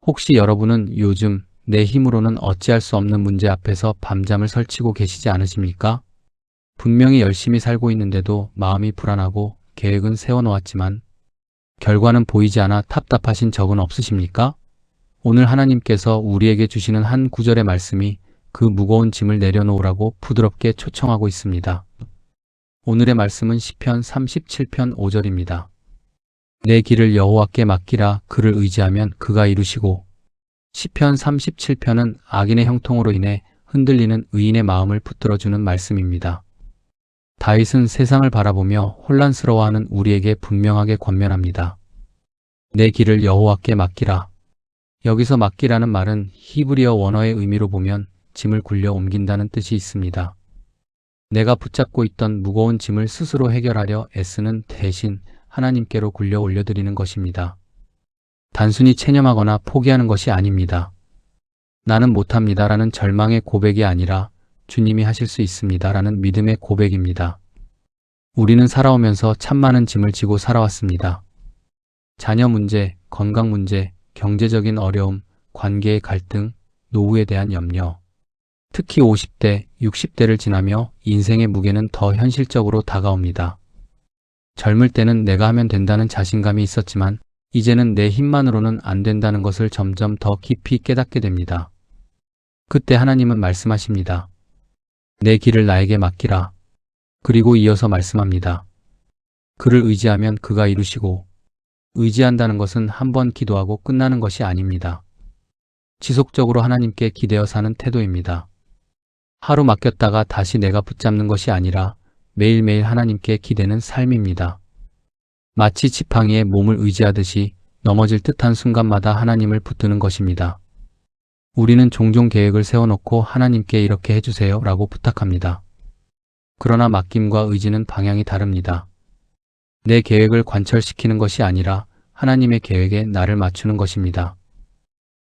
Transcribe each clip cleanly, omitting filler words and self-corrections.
혹시 여러분은 요즘 내 힘으로는 어찌할 수 없는 문제 앞에서 밤잠을 설치고 계시지 않으십니까? 분명히 열심히 살고 있는데도 마음이 불안하고 계획은 세워놓았지만 결과는 보이지 않아 답답하신 적은 없으십니까? 오늘 하나님께서 우리에게 주시는 한 구절의 말씀이 그 무거운 짐을 내려놓으라고 부드럽게 초청하고 있습니다. 오늘의 말씀은 시편 37편 5절입니다. 내 길을 여호와께 맡기라. 그를 의지하면 그가 이루시고. 시편 37편은 악인의 형통으로 인해 흔들리는 의인의 마음을 붙들어주는 말씀입니다. 다윗은 세상을 바라보며 혼란스러워하는 우리에게 분명하게 권면합니다. 내 길을 여호와께 맡기라. 여기서 맡기라는 말은 히브리어 원어의 의미로 보면 짐을 굴려 옮긴다는 뜻이 있습니다. 내가 붙잡고 있던 무거운 짐을 스스로 해결하려 애쓰는 대신 하나님께로 굴려 올려드리는 것입니다. 단순히 체념하거나 포기하는 것이 아닙니다. 나는 못합니다라는 절망의 고백이 아니라 주님이 하실 수 있습니다라는 믿음의 고백입니다. 우리는 살아오면서 참 많은 짐을 지고 살아왔습니다. 자녀 문제, 건강 문제, 경제적인 어려움, 관계의 갈등, 노후에 대한 염려. 특히 50대, 60대를 지나며 인생의 무게는 더 현실적으로 다가옵니다. 젊을 때는 내가 하면 된다는 자신감이 있었지만 이제는 내 힘만으로는 안 된다는 것을 점점 더 깊이 깨닫게 됩니다. 그때 하나님은 말씀하십니다. 내 길을 나에게 맡기라. 그리고 이어서 말씀합니다. 그를 의지하면 그가 이루시고. 의지한다는 것은 한 번 기도하고 끝나는 것이 아닙니다. 지속적으로 하나님께 기대어 사는 태도입니다. 하루 맡겼다가 다시 내가 붙잡는 것이 아니라 매일매일 하나님께 기대는 삶입니다. 마치 지팡이에 몸을 의지하듯이 넘어질 듯한 순간마다 하나님을 붙드는 것입니다. 우리는 종종 계획을 세워놓고 하나님께 이렇게 해주세요 라고 부탁합니다. 그러나 맡김과 의지는 방향이 다릅니다. 내 계획을 관철시키는 것이 아니라 하나님의 계획에 나를 맞추는 것입니다.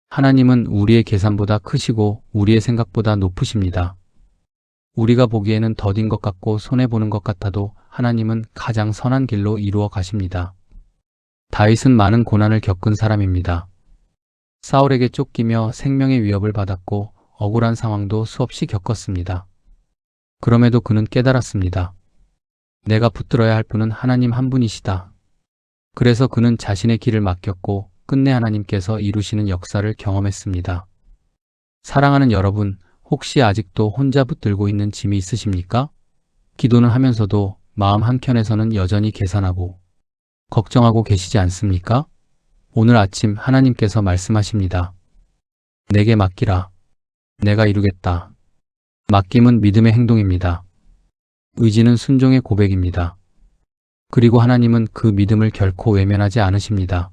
하나님은 우리의 계산보다 크시고 우리의 생각보다 높으십니다. 우리가 보기에는 더딘 것 같고 손해보는 것 같아도 하나님은 가장 선한 길로 이루어 가십니다. 다윗은 많은 고난을 겪은 사람입니다. 사울에게 쫓기며 생명의 위협을 받았고 억울한 상황도 수없이 겪었습니다. 그럼에도 그는 깨달았습니다. 내가 붙들어야 할 분은 하나님 한 분이시다. 그래서 그는 자신의 길을 맡겼고 끝내 하나님께서 이루시는 역사를 경험했습니다. 사랑하는 여러분, 혹시 아직도 혼자 붙들고 있는 짐이 있으십니까? 기도는 하면서도 마음 한켠에서는 여전히 계산하고 걱정하고 계시지 않습니까? 오늘 아침 하나님께서 말씀하십니다. 내게 맡기라. 내가 이루겠다. 맡김은 믿음의 행동입니다. 의지는 순종의 고백입니다. 그리고 하나님은 그 믿음을 결코 외면하지 않으십니다.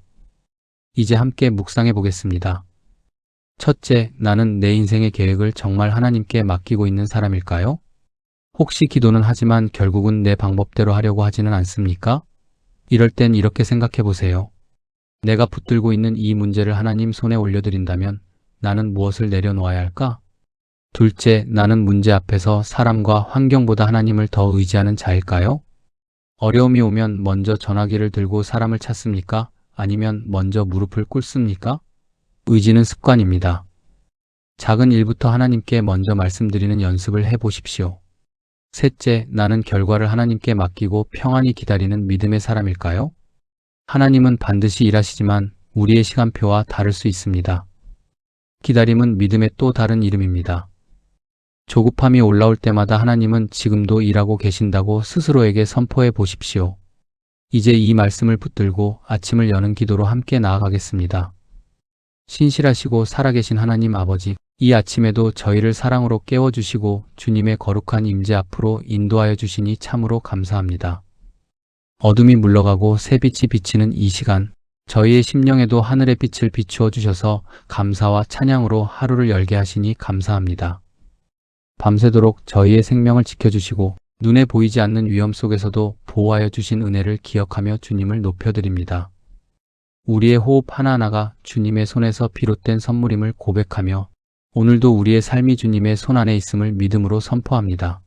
이제 함께 묵상해 보겠습니다. 첫째, 나는 내 인생의 계획을 정말 하나님께 맡기고 있는 사람일까요? 혹시 기도는 하지만 결국은 내 방법대로 하려고 하지는 않습니까? 이럴 땐 이렇게 생각해 보세요. 내가 붙들고 있는 이 문제를 하나님 손에 올려드린다면 나는 무엇을 내려놓아야 할까? 둘째, 나는 문제 앞에서 사람과 환경보다 하나님을 더 의지하는 자일까요? 어려움이 오면 먼저 전화기를 들고 사람을 찾습니까? 아니면 먼저 무릎을 꿇습니까? 의지는 습관입니다. 작은 일부터 하나님께 먼저 말씀드리는 연습을 해보십시오. 셋째, 나는 결과를 하나님께 맡기고 평안히 기다리는 믿음의 사람일까요? 하나님은 반드시 일하시지만 우리의 시간표와 다를 수 있습니다. 기다림은 믿음의 또 다른 이름입니다. 조급함이 올라올 때마다 하나님은 지금도 일하고 계신다고 스스로에게 선포해 보십시오. 이제 이 말씀을 붙들고 아침을 여는 기도로 함께 나아가겠습니다. 신실하시고 살아계신 하나님 아버지, 이 아침에도 저희를 사랑으로 깨워주시고 주님의 거룩한 임재 앞으로 인도하여 주시니 참으로 감사합니다. 어둠이 물러가고 새빛이 비치는 이 시간, 저희의 심령에도 하늘의 빛을 비추어 주셔서 감사와 찬양으로 하루를 열게 하시니 감사합니다. 밤새도록 저희의 생명을 지켜주시고 눈에 보이지 않는 위험 속에서도 보호하여 주신 은혜를 기억하며 주님을 높여드립니다. 우리의 호흡 하나하나가 주님의 손에서 비롯된 선물임을 고백하며 오늘도 우리의 삶이 주님의 손 안에 있음을 믿음으로 선포합니다.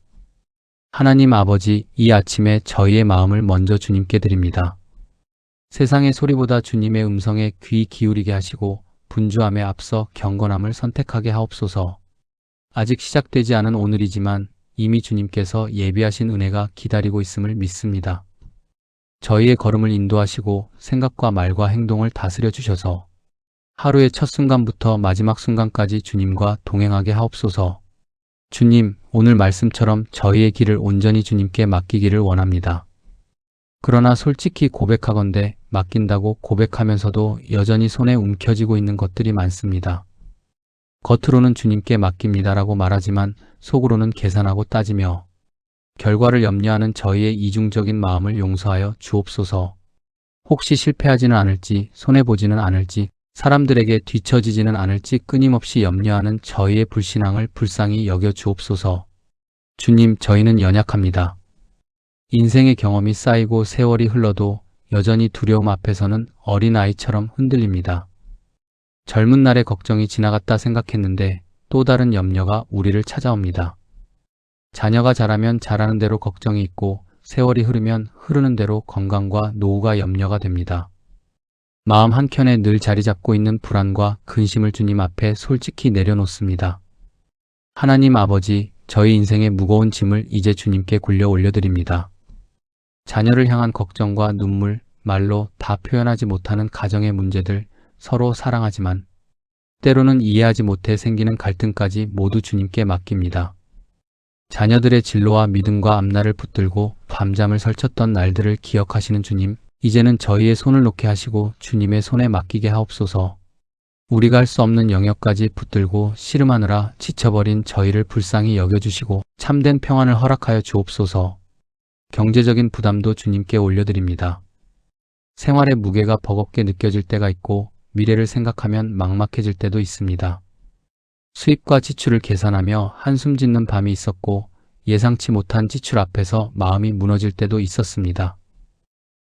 하나님 아버지, 이 아침에 저희의 마음을 먼저 주님께 드립니다. 세상의 소리보다 주님의 음성에 귀 기울이게 하시고 분주함에 앞서 경건함을 선택하게 하옵소서. 아직 시작되지 않은 오늘이지만 이미 주님께서 예비하신 은혜가 기다리고 있음을 믿습니다. 저희의 걸음을 인도하시고 생각과 말과 행동을 다스려 주셔서 하루의 첫 순간부터 마지막 순간까지 주님과 동행하게 하옵소서. 주님, 오늘 말씀처럼 저희의 길을 온전히 주님께 맡기기를 원합니다. 그러나 솔직히 고백하건대 맡긴다고 고백하면서도 여전히 손에 움켜쥐고 있는 것들이 많습니다. 겉으로는 주님께 맡깁니다라고 말하지만 속으로는 계산하고 따지며 결과를 염려하는 저희의 이중적인 마음을 용서하여 주옵소서. 혹시 실패하지는 않을지, 손해보지는 않을지, 사람들에게 뒤처지지는 않을지 끊임없이 염려하는 저희의 불신앙을 불쌍히 여겨 주옵소서. 주님, 저희는 연약합니다. 인생의 경험이 쌓이고 세월이 흘러도 여전히 두려움 앞에서는 어린아이처럼 흔들립니다. 젊은 날의 걱정이 지나갔다 생각했는데 또 다른 염려가 우리를 찾아옵니다. 자녀가 자라면 자라는 대로 걱정이 있고 세월이 흐르면 흐르는 대로 건강과 노후가 염려가 됩니다. 마음 한켠에 늘 자리 잡고 있는 불안과 근심을 주님 앞에 솔직히 내려놓습니다. 하나님 아버지, 저희 인생의 무거운 짐을 이제 주님께 굴려 올려드립니다. 자녀를 향한 걱정과 눈물, 말로 다 표현하지 못하는 가정의 문제들, 서로 사랑하지만 때로는 이해하지 못해 생기는 갈등까지 모두 주님께 맡깁니다. 자녀들의 진로와 믿음과 앞날을 붙들고 밤잠을 설쳤던 날들을 기억하시는 주님, 이제는 저희의 손을 놓게 하시고 주님의 손에 맡기게 하옵소서. 우리가 할 수 없는 영역까지 붙들고 씨름하느라 지쳐버린 저희를 불쌍히 여겨주시고 참된 평안을 허락하여 주옵소서. 경제적인 부담도 주님께 올려드립니다. 생활의 무게가 버겁게 느껴질 때가 있고 미래를 생각하면 막막해질 때도 있습니다. 수입과 지출을 계산하며 한숨 짓는 밤이 있었고 예상치 못한 지출 앞에서 마음이 무너질 때도 있었습니다.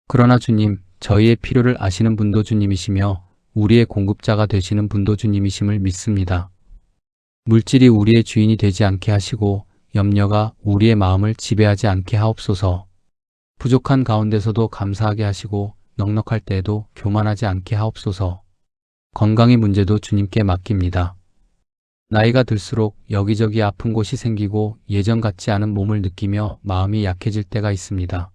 그러나 주님, 저희의 필요를 아시는 분도 주님이시며 우리의 공급자가 되시는 분도 주님이심을 믿습니다. 물질이 우리의 주인이 되지 않게 하시고 염려가 우리의 마음을 지배하지 않게 하옵소서. 부족한 가운데서도 감사하게 하시고 넉넉할 때에도 교만하지 않게 하옵소서. 건강의 문제도 주님께 맡깁니다. 나이가 들수록 여기저기 아픈 곳이 생기고 예전 같지 않은 몸을 느끼며 마음이 약해질 때가 있습니다.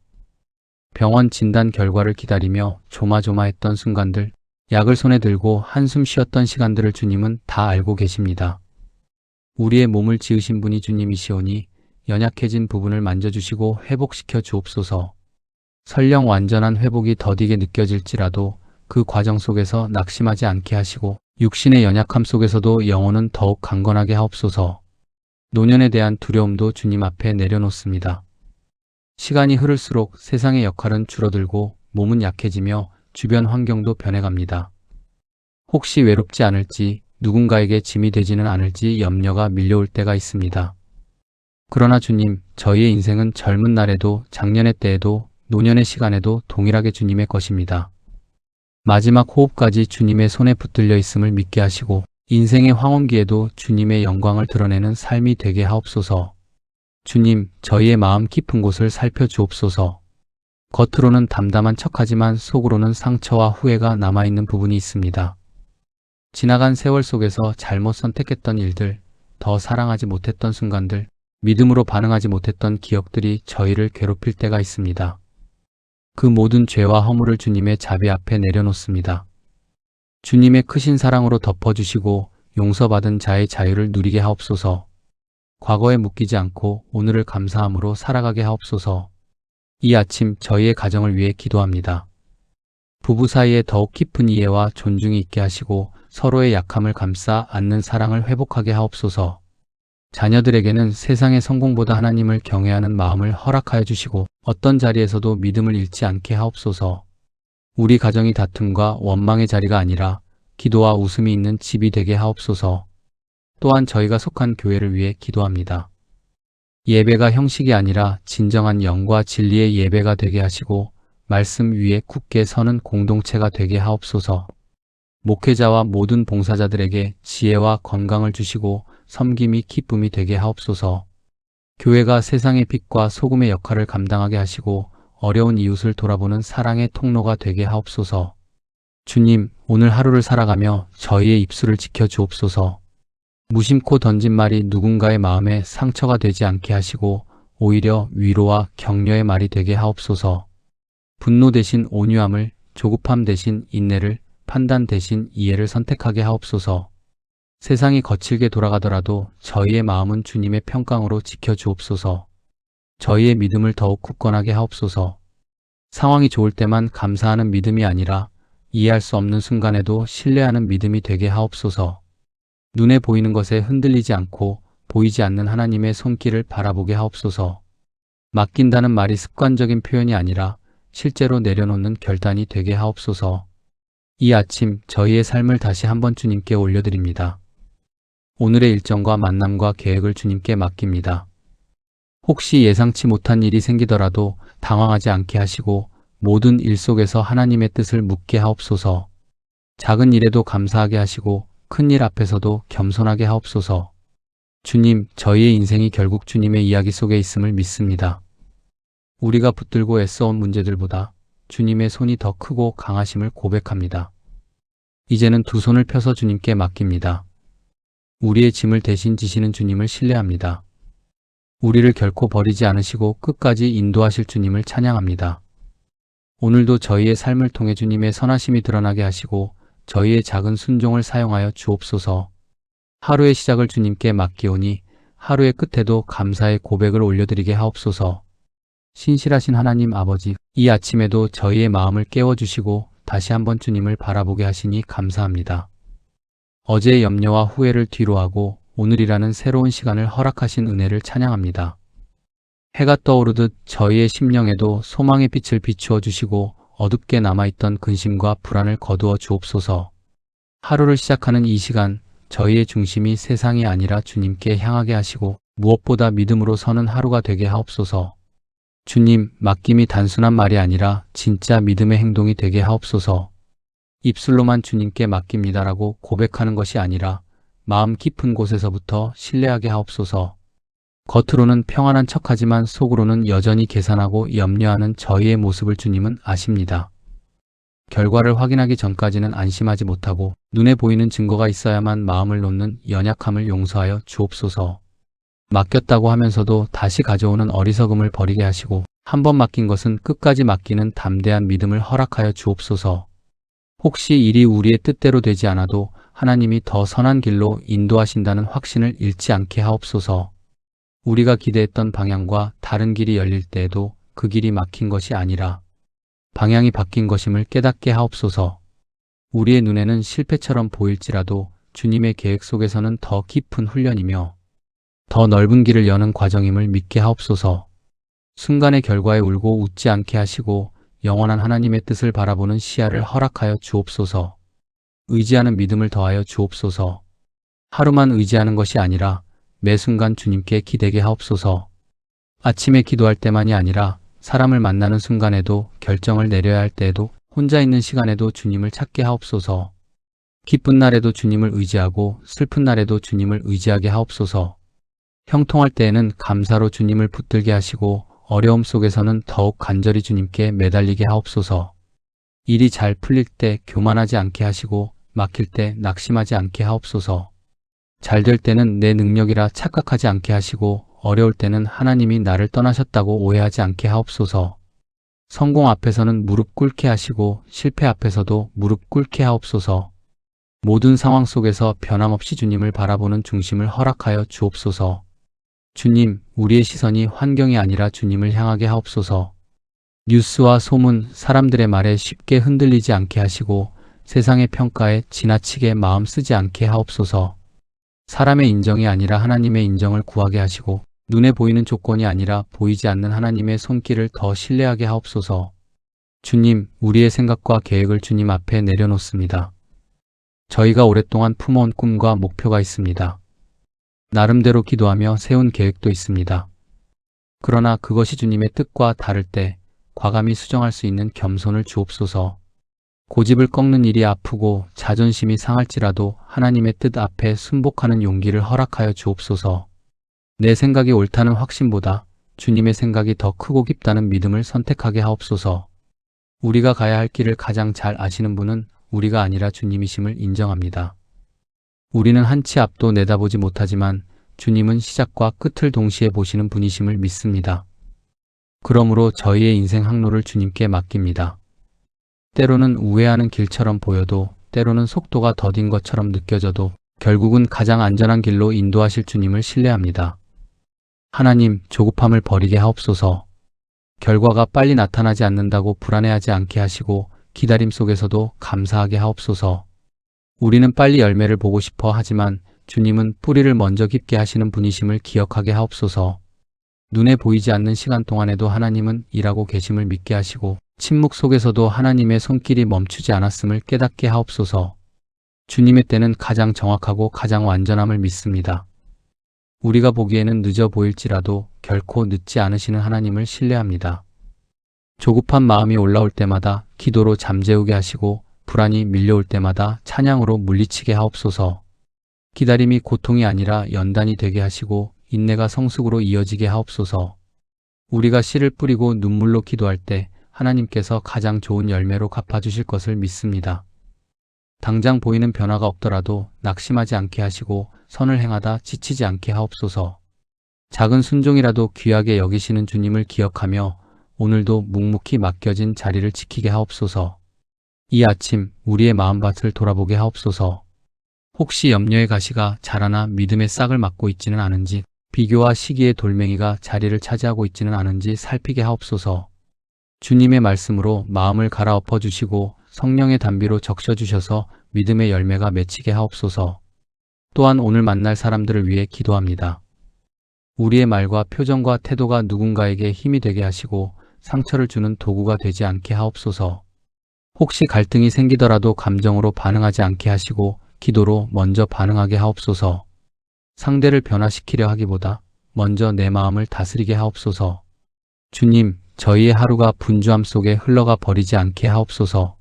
병원 진단 결과를 기다리며 조마조마했던 순간들, 약을 손에 들고 한숨 쉬었던 시간들을 주님은 다 알고 계십니다. 우리의 몸을 지으신 분이 주님이시오니 연약해진 부분을 만져주시고 회복시켜 주옵소서. 설령 완전한 회복이 더디게 느껴질지라도 그 과정 속에서 낙심하지 않게 하시고 육신의 연약함 속에서도 영혼은 더욱 강건하게 하옵소서. 노년에 대한 두려움도 주님 앞에 내려놓습니다. 시간이 흐를수록 세상의 역할은 줄어들고 몸은 약해지며 주변 환경도 변해갑니다. 혹시 외롭지 않을지, 누군가에게 짐이 되지는 않을지 염려가 밀려올 때가 있습니다. 그러나 주님, 저희의 인생은 젊은 날에도 작년의 때에도 노년의 시간에도 동일하게 주님의 것입니다. 마지막 호흡까지 주님의 손에 붙들려 있음을 믿게 하시고 인생의 황혼기에도 주님의 영광을 드러내는 삶이 되게 하옵소서. 주님, 저희의 마음 깊은 곳을 살펴주옵소서. 겉으로는 담담한 척하지만 속으로는 상처와 후회가 남아있는 부분이 있습니다. 지나간 세월 속에서 잘못 선택했던 일들, 더 사랑하지 못했던 순간들, 믿음으로 반응하지 못했던 기억들이 저희를 괴롭힐 때가 있습니다. 그 모든 죄와 허물을 주님의 자비 앞에 내려놓습니다. 주님의 크신 사랑으로 덮어주시고 용서받은 자의 자유를 누리게 하옵소서. 과거에 묶이지 않고 오늘을 감사함으로 살아가게 하옵소서. 이 아침 저희의 가정을 위해 기도합니다. 부부 사이에 더욱 깊은 이해와 존중이 있게 하시고 서로의 약함을 감싸 안는 사랑을 회복하게 하옵소서. 자녀들에게는 세상의 성공보다 하나님을 경외하는 마음을 허락하여 주시고 어떤 자리에서도 믿음을 잃지 않게 하옵소서. 우리 가정이 다툼과 원망의 자리가 아니라 기도와 웃음이 있는 집이 되게 하옵소서. 또한 저희가 속한 교회를 위해 기도합니다. 예배가 형식이 아니라 진정한 영과 진리의 예배가 되게 하시고 말씀 위에 굳게 서는 공동체가 되게 하옵소서. 목회자와 모든 봉사자들에게 지혜와 건강을 주시고 섬김이 기쁨이 되게 하옵소서. 교회가 세상의 빛과 소금의 역할을 감당하게 하시고 어려운 이웃을 돌아보는 사랑의 통로가 되게 하옵소서. 주님, 오늘 하루를 살아가며 저희의 입술을 지켜 주옵소서. 무심코 던진 말이 누군가의 마음에 상처가 되지 않게 하시고 오히려 위로와 격려의 말이 되게 하옵소서. 분노 대신 온유함을, 조급함 대신 인내를, 판단 대신 이해를 선택하게 하옵소서. 세상이 거칠게 돌아가더라도 저희의 마음은 주님의 평강으로 지켜 주옵소서. 저희의 믿음을 더욱 굳건하게 하옵소서. 상황이 좋을 때만 감사하는 믿음이 아니라 이해할 수 없는 순간에도 신뢰하는 믿음이 되게 하옵소서. 눈에 보이는 것에 흔들리지 않고 보이지 않는 하나님의 손길을 바라보게 하옵소서. 맡긴다는 말이 습관적인 표현이 아니라 실제로 내려놓는 결단이 되게 하옵소서. 이 아침 저희의 삶을 다시 한번 주님께 올려드립니다. 오늘의 일정과 만남과 계획을 주님께 맡깁니다. 혹시 예상치 못한 일이 생기더라도 당황하지 않게 하시고 모든 일 속에서 하나님의 뜻을 묻게 하옵소서. 작은 일에도 감사하게 하시고 큰 일 앞에서도 겸손하게 하옵소서. 주님, 저희의 인생이 결국 주님의 이야기 속에 있음을 믿습니다. 우리가 붙들고 애써온 문제들보다 주님의 손이 더 크고 강하심을 고백합니다. 이제는 두 손을 펴서 주님께 맡깁니다. 우리의 짐을 대신 지시는 주님을 신뢰합니다. 우리를 결코 버리지 않으시고 끝까지 인도하실 주님을 찬양합니다. 오늘도 저희의 삶을 통해 주님의 선하심이 드러나게 하시고 저희의 작은 순종을 사용하여 주옵소서. 하루의 시작을 주님께 맡기오니 하루의 끝에도 감사의 고백을 올려드리게 하옵소서. 신실하신 하나님 아버지, 이 아침에도 저희의 마음을 깨워주시고 다시 한번 주님을 바라보게 하시니 감사합니다. 어제의 염려와 후회를 뒤로하고 오늘이라는 새로운 시간을 허락하신 은혜를 찬양합니다. 해가 떠오르듯 저희의 심령에도 소망의 빛을 비추어 주시고 어둡게 남아있던 근심과 불안을 거두어 주옵소서. 하루를 시작하는 이 시간, 저희의 중심이 세상이 아니라 주님께 향하게 하시고 무엇보다 믿음으로 서는 하루가 되게 하옵소서. 주님, 맡김이 단순한 말이 아니라 진짜 믿음의 행동이 되게 하옵소서. 입술로만 주님께 맡깁니다라고 고백하는 것이 아니라 마음 깊은 곳에서부터 신뢰하게 하옵소서. 겉으로는 평안한 척하지만 속으로는 여전히 계산하고 염려하는 저희의 모습을 주님은 아십니다. 결과를 확인하기 전까지는 안심하지 못하고 눈에 보이는 증거가 있어야만 마음을 놓는 연약함을 용서하여 주옵소서. 맡겼다고 하면서도 다시 가져오는 어리석음을 버리게 하시고 한 번 맡긴 것은 끝까지 맡기는 담대한 믿음을 허락하여 주옵소서. 혹시 일이 우리의 뜻대로 되지 않아도 하나님이 더 선한 길로 인도하신다는 확신을 잃지 않게 하옵소서. 우리가 기대했던 방향과 다른 길이 열릴 때에도 그 길이 막힌 것이 아니라 방향이 바뀐 것임을 깨닫게 하옵소서. 우리의 눈에는 실패처럼 보일지라도 주님의 계획 속에서는 더 깊은 훈련이며 더 넓은 길을 여는 과정임을 믿게 하옵소서. 순간의 결과에 울고 웃지 않게 하시고 영원한 하나님의 뜻을 바라보는 시야를 허락하여 주옵소서. 의지하는 믿음을 더하여 주옵소서. 하루만 의지하는 것이 아니라 매 순간 주님께 기대게 하옵소서. 아침에 기도할 때만이 아니라 사람을 만나는 순간에도 결정을 내려야 할 때에도 혼자 있는 시간에도 주님을 찾게 하옵소서. 기쁜 날에도 주님을 의지하고 슬픈 날에도 주님을 의지하게 하옵소서. 형통할 때에는 감사로 주님을 붙들게 하시고 어려움 속에서는 더욱 간절히 주님께 매달리게 하옵소서. 일이 잘 풀릴 때 교만하지 않게 하시고 막힐 때 낙심하지 않게 하옵소서. 잘 될 때는 내 능력이라 착각하지 않게 하시고 어려울 때는 하나님이 나를 떠나셨다고 오해하지 않게 하옵소서. 성공 앞에서는 무릎 꿇게 하시고 실패 앞에서도 무릎 꿇게 하옵소서. 모든 상황 속에서 변함없이 주님을 바라보는 중심을 허락하여 주옵소서. 주님, 우리의 시선이 환경이 아니라 주님을 향하게 하옵소서. 뉴스와 소문, 사람들의 말에 쉽게 흔들리지 않게 하시고 세상의 평가에 지나치게 마음 쓰지 않게 하옵소서. 사람의 인정이 아니라 하나님의 인정을 구하게 하시고 눈에 보이는 조건이 아니라 보이지 않는 하나님의 손길을 더 신뢰하게 하옵소서. 주님, 우리의 생각과 계획을 주님 앞에 내려놓습니다. 저희가 오랫동안 품어온 꿈과 목표가 있습니다. 나름대로 기도하며 세운 계획도 있습니다. 그러나 그것이 주님의 뜻과 다를 때 과감히 수정할 수 있는 겸손을 주옵소서. 고집을 꺾는 일이 아프고 자존심이 상할지라도 하나님의 뜻 앞에 순복하는 용기를 허락하여 주옵소서. 내 생각이 옳다는 확신보다 주님의 생각이 더 크고 깊다는 믿음을 선택하게 하옵소서. 우리가 가야 할 길을 가장 잘 아시는 분은 우리가 아니라 주님이심을 인정합니다. 우리는 한 치 앞도 내다보지 못하지만 주님은 시작과 끝을 동시에 보시는 분이심을 믿습니다. 그러므로 저희의 인생 항로를 주님께 맡깁니다. 때로는 우회하는 길처럼 보여도, 때로는 속도가 더딘 것처럼 느껴져도 결국은 가장 안전한 길로 인도하실 주님을 신뢰합니다. 하나님, 조급함을 버리게 하옵소서. 결과가 빨리 나타나지 않는다고 불안해하지 않게 하시고 기다림 속에서도 감사하게 하옵소서. 우리는 빨리 열매를 보고 싶어 하지만 주님은 뿌리를 먼저 깊게 하시는 분이심을 기억하게 하옵소서. 눈에 보이지 않는 시간 동안에도 하나님은 일하고 계심을 믿게 하시고 침묵 속에서도 하나님의 손길이 멈추지 않았음을 깨닫게 하옵소서. 주님의 때는 가장 정확하고 가장 완전함을 믿습니다. 우리가 보기에는 늦어 보일지라도 결코 늦지 않으시는 하나님을 신뢰합니다. 조급한 마음이 올라올 때마다 기도로 잠재우게 하시고 불안이 밀려올 때마다 찬양으로 물리치게 하옵소서. 기다림이 고통이 아니라 연단이 되게 하시고 인내가 성숙으로 이어지게 하옵소서. 우리가 씨를 뿌리고 눈물로 기도할 때 하나님께서 가장 좋은 열매로 갚아주실 것을 믿습니다. 당장 보이는 변화가 없더라도 낙심하지 않게 하시고 선을 행하다 지치지 않게 하옵소서. 작은 순종이라도 귀하게 여기시는 주님을 기억하며 오늘도 묵묵히 맡겨진 자리를 지키게 하옵소서. 이 아침 우리의 마음밭을 돌아보게 하옵소서. 혹시 염려의 가시가 자라나 믿음의 싹을 맡고 있지는 않은지, 비교와 시기의 돌멩이가 자리를 차지하고 있지는 않은지 살피게 하옵소서. 주님의 말씀으로 마음을 갈아엎어 주시고 성령의 단비로 적셔주셔서 믿음의 열매가 맺히게 하옵소서. 또한 오늘 만날 사람들을 위해 기도합니다. 우리의 말과 표정과 태도가 누군가에게 힘이 되게 하시고 상처를 주는 도구가 되지 않게 하옵소서. 혹시 갈등이 생기더라도 감정으로 반응하지 않게 하시고 기도로 먼저 반응하게 하옵소서. 상대를 변화시키려 하기보다 먼저 내 마음을 다스리게 하옵소서. 주님, 저희의 하루가 분주함 속에 흘러가 버리지 않게 하옵소서.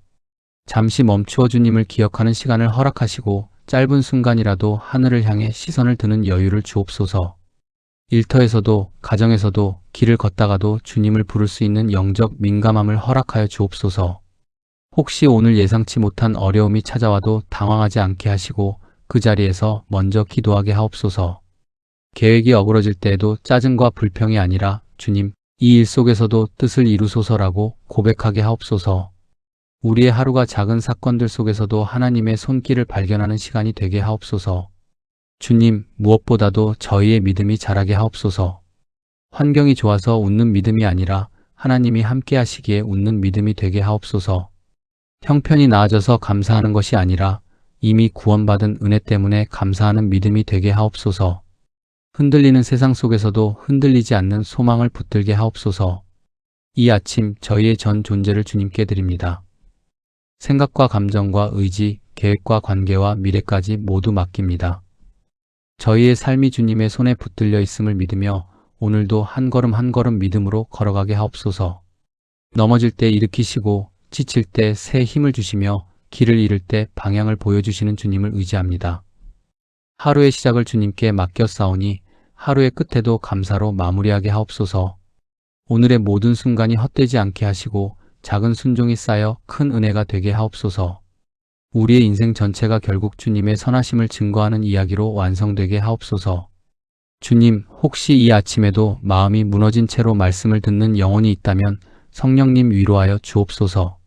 잠시 멈추어 주님을 기억하는 시간을 허락하시고 짧은 순간이라도 하늘을 향해 시선을 드는 여유를 주옵소서. 일터에서도 가정에서도 길을 걷다가도 주님을 부를 수 있는 영적 민감함을 허락하여 주옵소서. 혹시 오늘 예상치 못한 어려움이 찾아와도 당황하지 않게 하시고 그 자리에서 먼저 기도하게 하옵소서. 계획이 어그러질 때에도 짜증과 불평이 아니라 주님, 이 일 속에서도 뜻을 이루소서라고 고백하게 하옵소서. 우리의 하루가 작은 사건들 속에서도 하나님의 손길을 발견하는 시간이 되게 하옵소서. 주님, 무엇보다도 저희의 믿음이 자라게 하옵소서. 환경이 좋아서 웃는 믿음이 아니라 하나님이 함께 하시기에 웃는 믿음이 되게 하옵소서. 형편이 나아져서 감사하는 것이 아니라 이미 구원받은 은혜 때문에 감사하는 믿음이 되게 하옵소서. 흔들리는 세상 속에서도 흔들리지 않는 소망을 붙들게 하옵소서. 이 아침 저희의 전 존재를 주님께 드립니다. 생각과 감정과 의지, 계획과 관계와 미래까지 모두 맡깁니다. 저희의 삶이 주님의 손에 붙들려 있음을 믿으며 오늘도 한 걸음 한 걸음 믿음으로 걸어가게 하옵소서. 넘어질 때 일으키시고 지칠 때 새 힘을 주시며 길을 잃을 때 방향을 보여주시는 주님을 의지합니다. 하루의 시작을 주님께 맡겼사오니 하루의 끝에도 감사로 마무리하게 하옵소서. 오늘의 모든 순간이 헛되지 않게 하시고 작은 순종이 쌓여 큰 은혜가 되게 하옵소서. 우리의 인생 전체가 결국 주님의 선하심을 증거하는 이야기로 완성되게 하옵소서. 주님, 혹시 이 아침에도 마음이 무너진 채로 말씀을 듣는 영혼이 있다면 성령님 위로하여 주옵소서.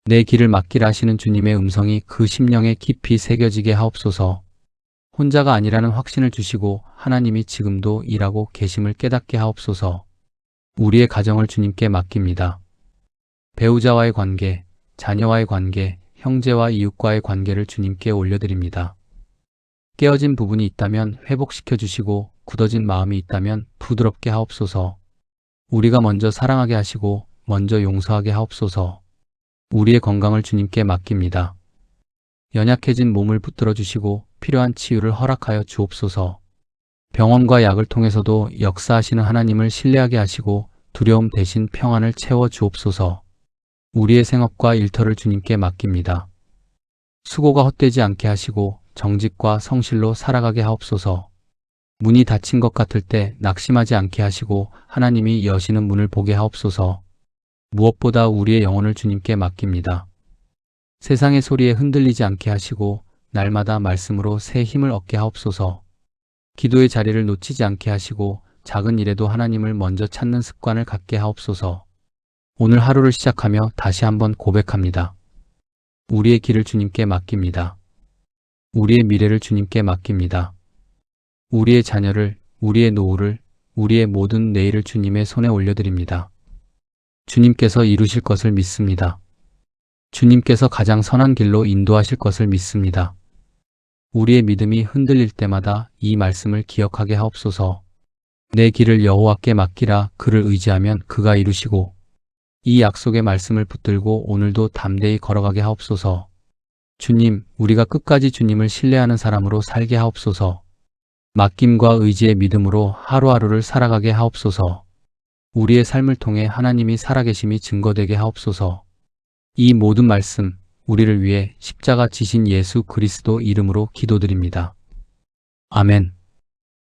내 길을 맡기라 하시는 주님의 음성이 그 심령에 깊이 새겨지게 하옵소서. 혼자가 아니라는 확신을 주시고 하나님이 지금도 일하고 계심을 깨닫게 하옵소서. 우리의 가정을 주님께 맡깁니다. 배우자와의 관계, 자녀와의 관계, 형제와 이웃과의 관계를 주님께 올려드립니다. 깨어진 부분이 있다면 회복시켜 주시고 굳어진 마음이 있다면 부드럽게 하옵소서. 우리가 먼저 사랑하게 하시고 먼저 용서하게 하옵소서. 우리의 건강을 주님께 맡깁니다. 연약해진 몸을 붙들어 주시고 필요한 치유를 허락하여 주옵소서. 병원과 약을 통해서도 역사하시는 하나님을 신뢰하게 하시고 두려움 대신 평안을 채워 주옵소서. 우리의 생업과 일터를 주님께 맡깁니다. 수고가 헛되지 않게 하시고 정직과 성실로 살아가게 하옵소서. 문이 닫힌 것 같을 때 낙심하지 않게 하시고 하나님이 여시는 문을 보게 하옵소서. 무엇보다 우리의 영혼을 주님께 맡깁니다. 세상의 소리에 흔들리지 않게 하시고 날마다 말씀으로 새 힘을 얻게 하옵소서. 기도의 자리를 놓치지 않게 하시고 작은 일에도 하나님을 먼저 찾는 습관을 갖게 하옵소서. 오늘 하루를 시작하며 다시 한번 고백합니다. 우리의 길을 주님께 맡깁니다. 우리의 미래를 주님께 맡깁니다. 우리의 자녀를, 우리의 노후를, 우리의 모든 내일을 주님의 손에 올려드립니다. 주님께서 이루실 것을 믿습니다. 주님께서 가장 선한 길로 인도하실 것을 믿습니다. 우리의 믿음이 흔들릴 때마다 이 말씀을 기억하게 하옵소서. 내 길을 여호와께 맡기라. 그를 의지하면 그가 이루시고, 이 약속의 말씀을 붙들고 오늘도 담대히 걸어가게 하옵소서. 주님, 우리가 끝까지 주님을 신뢰하는 사람으로 살게 하옵소서. 맡김과 의지의 믿음으로 하루하루를 살아가게 하옵소서. 우리의 삶을 통해 하나님이 살아계심이 증거되게 하옵소서. 이 모든 말씀, 우리를 위해 십자가 지신 예수 그리스도 이름으로 기도드립니다. 아멘.